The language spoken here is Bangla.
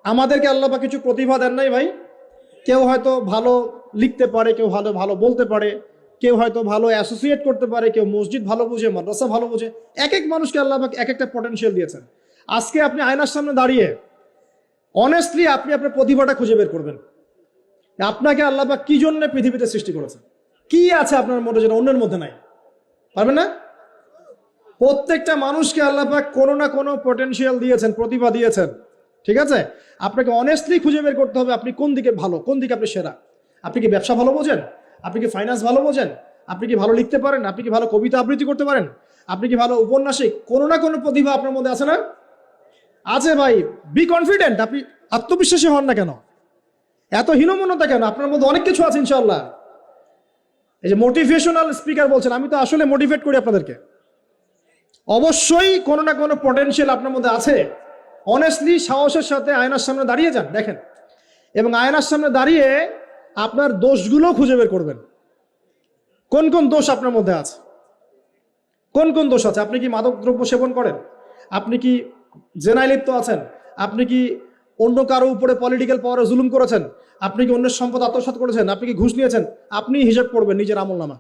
আমাদেরকে আল্লাহ পাক কিছু প্রতিভা দেন নাই ভাই? কেউ হয়তো ভালো লিখতে পারে, কেউ ভালো ভালো বলতে পারে, কেউ হয়তো ভালো অ্যাসোসিয়েট করতে পারে, কেউ মসজিদ ভালো বুঝে, মাদ্রাসা ভালো বুঝে। এক এক মানুষকে আল্লাহ পাক এক একটা পটেনশিয়াল দিয়েছেন। আজকে আপনি আয়নার সামনে দাঁড়িয়ে অনেস্টলি আপনি আপনার প্রতিভাটা খুঁজে বের করবেন। আপনাকে আল্লাহ পাক কি জন্য পৃথিবীতে সৃষ্টি করেছেন, কি আছে আপনার মধ্যে যেটা অন্যের মধ্যে নাই? পারবেন না? প্রত্যেকটা মানুষকে আল্লাহ পাক কোনো না কোনো পটেনশিয়াল দিয়েছেন, প্রতিভা দিয়েছেন। ঠিক আছে, আপনাকে অনেস্টলি খুঁজে বের করতে হবে আপনি কোন দিকে ভালো, কোন দিকে আপনি সেরা। আপনি কি ব্যবসা ভালো বোঝেন? আপনি কি ফাইন্যান্স ভালো বোঝেন? আপনি কি ভালো লিখতে পারেন? আপনি কি ভালো কবিতা আবৃত্তি করতে পারেন? আপনি কি ভালো উপন্যাসিক? কোনো না কোনো প্রতিভা আপনার মধ্যে আছে না? আছে ভাই। Be confident. আপনি আত্মবিশ্বাসী হন না কেন? এত হীনমন্যতা কেন? আপনার মধ্যে অনেক কিছু আছে ইনশাআল্লাহ। এই যে মোটিভেশনাল স্পিকার বলছেন, আমি তো আসলে মোটিভেট করি আপনাদেরকে। অবশ্যই কোনো না কোনো পটেনশিয়াল আপনার মধ্যে আছে। অনেস্টলি সাহসের সাথে আয়নার সামনে দাঁড়িয়ে যান, দেখেন, এবং আয়নার সামনে দাঁড়িয়ে আপনার দোষগুলো খুঁজে বের করবেন। কোন কোন দোষ আপনার মধ্যে আছে, কোন কোন দোষ আছে? আপনি কি মাদক দ্রব্য সেবন করেন? আপনি কি জেনায় লিপ্ত আছেন? আপনি কি অন্য কারো উপরে পলিটিক্যাল পাওয়ারে জুলুম করেছেন? আপনি কি অন্যের সম্পদ আত্মসাৎ করেছেন? আপনি কি ঘুষ নিয়েছেন? আপনি হিসাব করবেন নিজের আমলনামা।